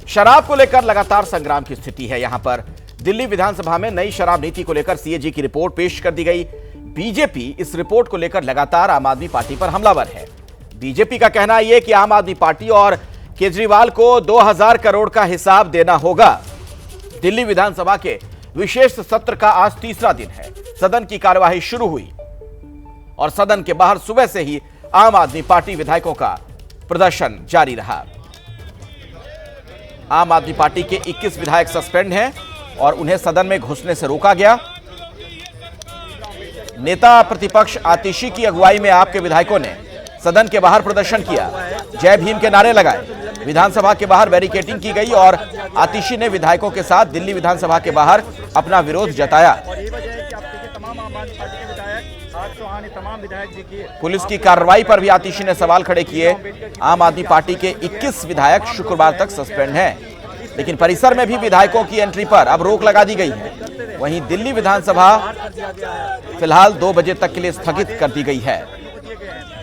शराब को लेकर लगातार संग्राम की स्थिति है। यहां पर दिल्ली विधानसभा में नई शराब नीति को लेकर सीएजी की रिपोर्ट पेश कर दी गई। बीजेपी इस रिपोर्ट को लेकर लगातार आम आदमी पार्टी पर हमलावर है। बीजेपी का कहना यह कि आम आदमी पार्टी और केजरीवाल को 2000 करोड़ का हिसाब देना होगा। दिल्ली विधानसभा के विशेष सत्र का आज तीसरा दिन है। सदन की कार्यवाही शुरू हुई और सदन के बाहर सुबह से ही आम आदमी पार्टी विधायकों का प्रदर्शन जारी रहा। आम आदमी पार्टी के 21 विधायक सस्पेंड हैं और उन्हें सदन में घुसने से रोका गया। नेता प्रतिपक्ष आतिशी की अगुवाई में आपके विधायकों ने सदन के बाहर प्रदर्शन किया, जय भीम के नारे लगाए। विधानसभा के बाहर बैरिकेडिंग की गई और आतिशी ने विधायकों के साथ दिल्ली विधानसभा के बाहर अपना विरोध जताया। पुलिस की कार्रवाई पर भी आतिशी ने सवाल खड़े किए। आम आदमी पार्टी के 21 विधायक शुक्रवार तक सस्पेंड हैं, लेकिन परिसर में भी विधायकों की एंट्री पर अब रोक लगा दी गई है। वहीं दिल्ली विधानसभा फिलहाल 2 बजे तक के लिए स्थगित कर दी गई है।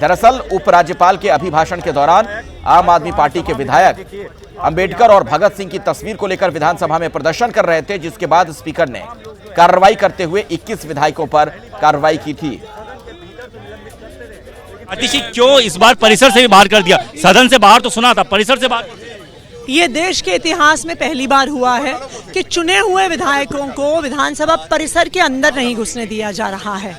दरअसल उपराज्यपाल के अभिभाषण के दौरान आम आदमी पार्टी के विधायक अंबेडकर और भगत सिंह की तस्वीर को लेकर विधानसभा में प्रदर्शन कर रहे थे, जिसके बाद स्पीकर ने कार्रवाई करते हुए 21 विधायकों पर कार्रवाई की थी। आतिशी क्यों इस बार परिसर से भी बाहर कर दिया? सदन से बाहर तो सुना था, परिसर से बाहर। ये देश के इतिहास में पहली बार हुआ है कि चुने हुए विधायकों को विधानसभा परिसर के अंदर नहीं घुसने दिया जा रहा है।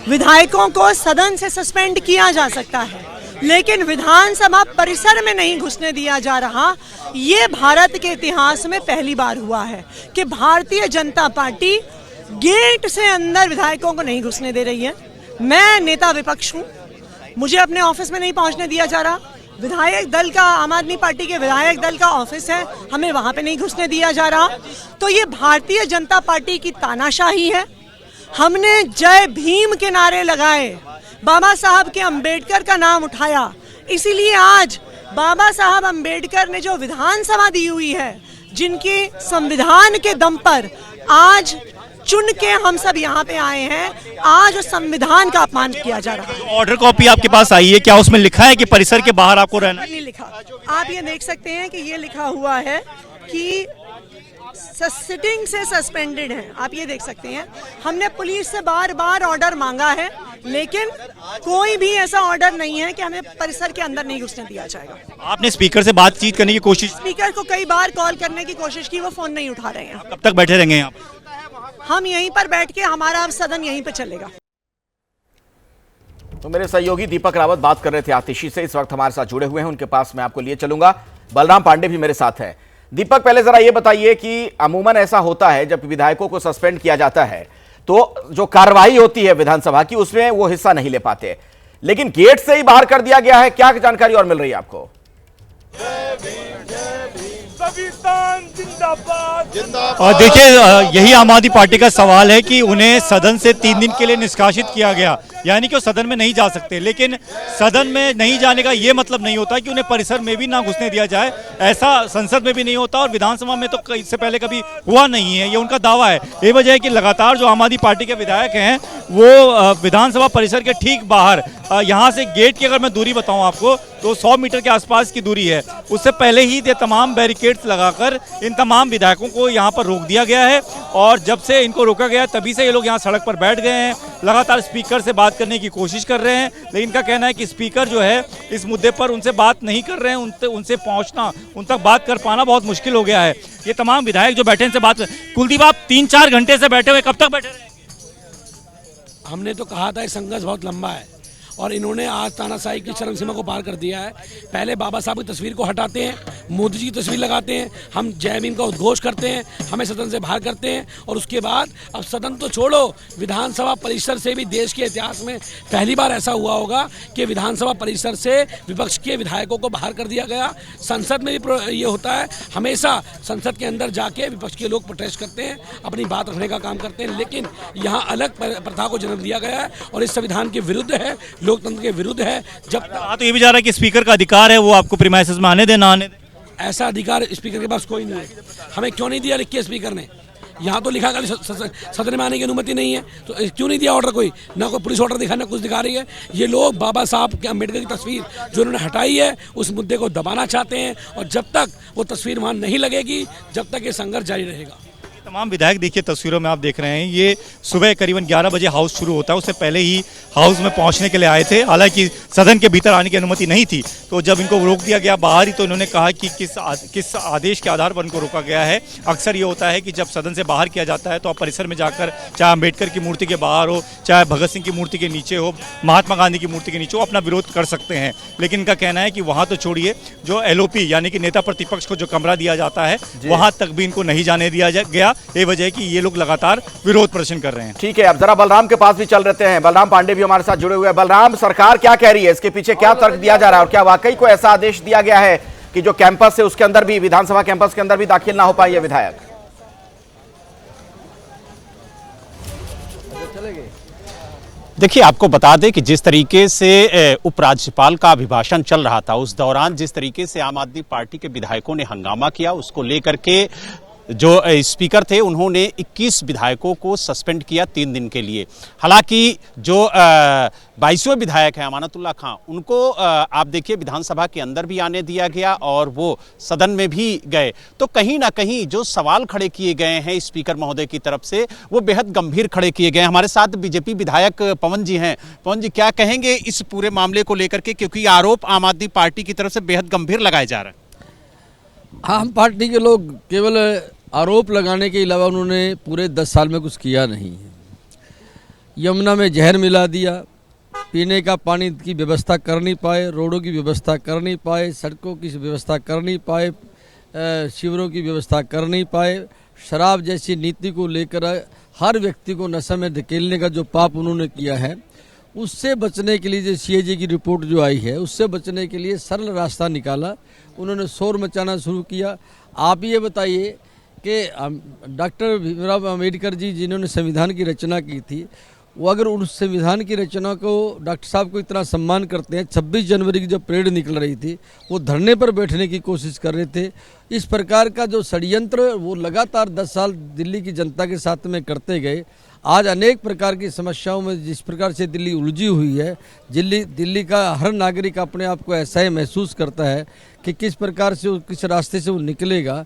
विधायकों को सदन से सस्पेंड किया जा सकता है, लेकिन विधानसभा परिसर में नहीं घुसने दिया जा रहा। ये भारत के इतिहास में पहली बार हुआ है कि भारतीय जनता पार्टी गेट से अंदर विधायकों को नहीं घुसने दे रही है। मैं नेता विपक्ष हूँ, मुझे अपने ऑफिस में नहीं पहुँचने दिया जा रहा। विधायक दल का, आम आदमी पार्टी के विधायक दल का ऑफिस है, हमें वहाँ पे नहीं घुसने दिया जा रहा। तो ये भारतीय जनता पार्टी की तानाशाही है। हमने जय भीम के नारे लगाए, बाबा साहब के अंबेडकर का नाम उठाया, इसीलिए आज बाबा साहब अंबेडकर ने जो विधानसभा दी हुई है, जिनकी संविधान के दम पर आज चुन के हम सब यहाँ पे आए हैं, आज उस संविधान का अपमान किया जा रहा है। ऑर्डर कॉपी आपके पास आई है, क्या उसमें लिखा है कि परिसर के बाहर आपको रहना? नहीं लिखा। आप ये देख सकते हैं कि ये लिखा हुआ है कि सिटिंग से सस्पेंडेड है। आप ये देख सकते हैं। हमने पुलिस से बार बार ऑर्डर मांगा है, लेकिन कोई भी ऐसा ऑर्डर नहीं है कि हमें परिसर के अंदर नहीं घुसने दिया जाएगा। आपने स्पीकर से बातचीत करने की कोशिश? स्पीकर को कई बार कॉल करने की कोशिश की, वो फोन नहीं उठा रहे हैं। कब तक बैठे रहेंगे यहाँ? हम यहीं पर बैठ के, हमारा सदन यहीं पे चलेगा। तो मेरे सहयोगी दीपक रावत बात कर रहे थे आतिशी से, इस वक्त हमारे साथ जुड़े हुए हैं, उनके पास मैं आपको लिए चलूंगा। बलराम पांडे भी मेरे साथ है। दीपक, पहले जरा ये बताइए कि अमूमन ऐसा होता है जब विधायकों को सस्पेंड किया जाता है तो जो कार्रवाई होती है विधानसभा की, उसमें वो हिस्सा नहीं ले पाते, लेकिन गेट से ही बाहर कर दिया गया है। क्या जानकारी और मिल रही है आपको? और देखिए, यही आम आदमी पार्टी का सवाल है कि उन्हें सदन से 3 दिन के लिए निष्कासित किया गया, यानी कि वो सदन में नहीं जा सकते। लेकिन सदन में नहीं जाने का ये मतलब नहीं होता कि उन्हें परिसर में भी ना घुसने दिया जाए। ऐसा संसद में भी नहीं होता और विधानसभा में तो इससे पहले कभी हुआ नहीं है, ये उनका दावा है। ये वजह है कि लगातार जो आम आदमी पार्टी के विधायक हैं वो विधानसभा परिसर के ठीक बाहर, यहाँ से गेट की अगर मैं दूरी बताऊँ आपको तो 100 मीटर के आसपास की दूरी है, उससे पहले ही ये तमाम बैरिकेड्स लगाकर इन तमाम विधायकों को यहाँ पर रोक दिया गया है। और जब से इनको रोका गया तभी से ये लोग यहाँ सड़क पर बैठ गए हैं, लगातार स्पीकर से बात करने की कोशिश कर रहे हैं, लेकिन इनका कहना है कि स्पीकर जो है इस मुद्दे पर उनसे बात नहीं कर रहे हैं, उनसे पहुँचना, उन तक बात कर पाना बहुत मुश्किल हो गया है। ये तमाम विधायक जो बैठे इनसे बात। कुलदीप, आप 3-4 घंटे से बैठे हुए, कब तक बैठे रहे? हमने तो कहा था ये संघर्ष बहुत लंबा है और इन्होंने आज तानाशाही की चरम सीमा को पार कर दिया है। पहले बाबा साहब की तस्वीर को हटाते हैं, मोदी जी की तस्वीर लगाते हैं, हम जय भीम का उद्घोष करते हैं, हमें सदन से बाहर करते हैं, और उसके बाद अब सदन तो छोड़ो, विधानसभा परिसर से भी देश के इतिहास में पहली बार ऐसा हुआ होगा कि विधानसभा परिसर से विपक्ष के विधायकों को बाहर कर दिया गया। संसद में भी ये होता है, हमेशा संसद के अंदर जाके विपक्ष के लोग प्रोटेस्ट करते हैं, अपनी बात रखने का काम करते हैं, लेकिन यहाँ अलग प्रथा को जन्म दिया गया है और इस संविधान के विरुद्ध है, लोकतंत्र के विरुद्ध है। जब तो ये भी जा रहा है कि स्पीकर का अधिकार है वो आपको प्रीमाइसेस में आने देना आने दे। ऐसा अधिकार स्पीकर के पास कोई नहीं है। हमें क्यों नहीं दिया लिख के स्पीकर ने? यहाँ तो लिखा खाली सदन में आने की अनुमति नहीं है, तो क्यों नहीं दिया ऑर्डर? कोई ना कोई पुलिस ऑर्डर दिखा, ना कुछ दिखा रही है। ये लोग बाबा साहब के अम्बेडकर की तस्वीर जो उन्होंने हटाई है उस मुद्दे को दबाना चाहते हैं, और जब तक वो तस्वीर वहाँ नहीं लगेगी जब तक ये संघर्ष जारी रहेगा। तमाम विधायक देखिए तस्वीरों में आप देख रहे हैं, ये सुबह करीबन 11 बजे हाउस शुरू होता है, उससे पहले ही हाउस में पहुंचने के लिए आए थे। हालांकि सदन के भीतर आने की अनुमति नहीं थी, तो जब इनको रोक दिया गया बाहर ही, तो इन्होंने कहा कि किस आदेश के आधार पर इनको रोका गया है। अक्सर ये होता है कि जब सदन से बाहर किया जाता है तो आप परिसर में जाकर, चाहे अम्बेडकर की मूर्ति के बाहर हो, चाहे भगत सिंह की मूर्ति के नीचे हो, महात्मा गांधी की मूर्ति के नीचे हो, अपना विरोध कर सकते हैं। लेकिन इनका कहना है कि वहाँ तो छोड़िए, जो LOP यानी कि नेता प्रतिपक्ष को जो कमरा दिया जाता है वहाँ तक भी इनको नहीं जाने दिया गया। ये वजह है कि ये लोग लगातार विरोध प्रदर्शन कर रहे हैं। ठीक है, अब जरा बलराम के पास भी चल रहते हैं। बलराम पांडे भी हमारे साथ जुड़े हुए हैं। बलराम, सरकार क्या कह रही है, इसके पीछे क्या तर्क दिया जा रहा है, और क्या वाकई को ऐसा आदेश दिया गया है कि जो कैंपस है उसके अंदर भी, विधानसभा कैंपस के अंदर भी दाखिल ना हो पाए ये विधायक? देखिए, आपको बता दें कि जिस तरीके से उपराज्यपाल का अभिभाषण चल रहा था, उस दौरान जिस तरीके से आम आदमी पार्टी के विधायकों ने हंगामा किया, उसको लेकर के जो स्पीकर थे उन्होंने 21 विधायकों को सस्पेंड किया 3 दिन के लिए। हालांकि जो 22वें विधायक हैं अमानतुल्लाह खां, उनको आप देखिए विधानसभा के अंदर भी आने दिया गया और वो सदन में भी गए। तो कहीं ना कहीं जो सवाल खड़े किए गए हैं स्पीकर महोदय की तरफ से, वो बेहद गंभीर खड़े किए गए हैं। हमारे साथ बीजेपी विधायक पवन जी हैं। पवन जी, क्या कहेंगे इस पूरे मामले को लेकर के, क्योंकि आरोप आम आदमी पार्टी की तरफ से बेहद गंभीर लगाए जा रहे हैं? आम पार्टी के लोग केवल आरोप लगाने के अलावा उन्होंने पूरे 10 साल में कुछ किया नहीं है। यमुना में जहर मिला दिया, पीने का पानी की व्यवस्था कर नहीं पाए, रोडों की व्यवस्था कर नहीं पाए, सड़कों की व्यवस्था कर नहीं पाए, शिविरों की व्यवस्था कर नहीं पाए। शराब जैसी नीति को लेकर हर व्यक्ति को नशे में धकेलने का जो पाप उन्होंने किया है, उससे बचने के लिए जो CAG की रिपोर्ट जो आई है, उससे बचने के लिए सरल रास्ता निकाला। उन्होंने शोर मचाना शुरू किया। आप ये बताइए कि डॉक्टर भीमराव अम्बेडकर जी जिन्होंने संविधान की रचना की थी, वो अगर उस संविधान की रचना को, डॉक्टर साहब को इतना सम्मान करते हैं, 26 जनवरी की जब परेड निकल रही थी वो धरने पर बैठने की कोशिश कर रहे थे। इस प्रकार का जो षड्यंत्र वो लगातार 10 साल दिल्ली की जनता के साथ में करते गए। आज अनेक प्रकार की समस्याओं में जिस प्रकार से दिल्ली उलझी हुई है, दिल्ली का हर नागरिक अपने आप को ऐसा ही महसूस करता है कि किस प्रकार से, किस रास्ते से वो निकलेगा,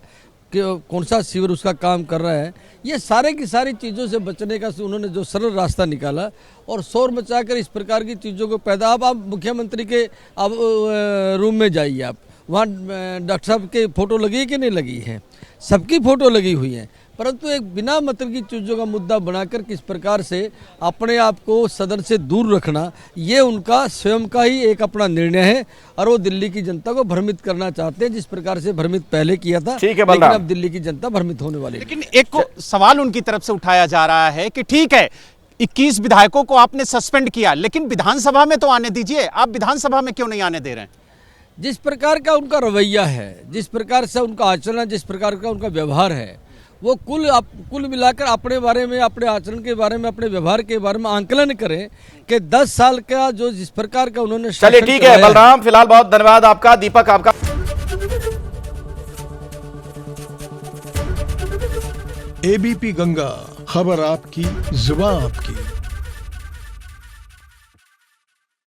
कि कौन सा शिविर उसका काम कर रहा है। ये सारे की सारी चीज़ों से बचने का उन्होंने जो सरल रास्ता निकाला और शोर मचाकर इस प्रकार की चीज़ों को पैदा। अब आप मुख्यमंत्री के अब रूम में जाइए, आप वहाँ डॉक्टर साहब के फ़ोटो लगी है कि नहीं लगी है? सबकी फ़ोटो लगी हुई है, परंतु एक बिना मतलब की चीज़ों का मुद्दा बनाकर किस प्रकार से अपने आप को सदन से दूर रखना, ये उनका स्वयं का ही एक अपना निर्णय है और वो दिल्ली की जनता को भ्रमित करना चाहते हैं, जिस प्रकार से भ्रमित पहले किया था। ठीक है, लेकिन अब दिल्ली की जनता भ्रमित होने वाली है। लेकिन एक सवाल उनकी तरफ से उठाया जा रहा है कि ठीक है, 21 विधायकों को आपने सस्पेंड किया, लेकिन विधानसभा में तो आने दीजिए, आप विधानसभा में क्यों नहीं आने दे रहे हैं? जिस प्रकार का उनका रवैया है, जिस प्रकार से उनका आचरण, जिस प्रकार का उनका व्यवहार है, वो कुल मिलाकर अपने बारे में, अपने आचरण के बारे में, अपने व्यवहार के बारे में आंकलन करें कि 10 साल का जो जिस प्रकार का उन्होंने। चलिए ठीक है बलराम, फिलहाल बहुत धन्यवाद आपका। दीपक, आपका। ABP गंगा, खबर आपकी, जुबान आपकी।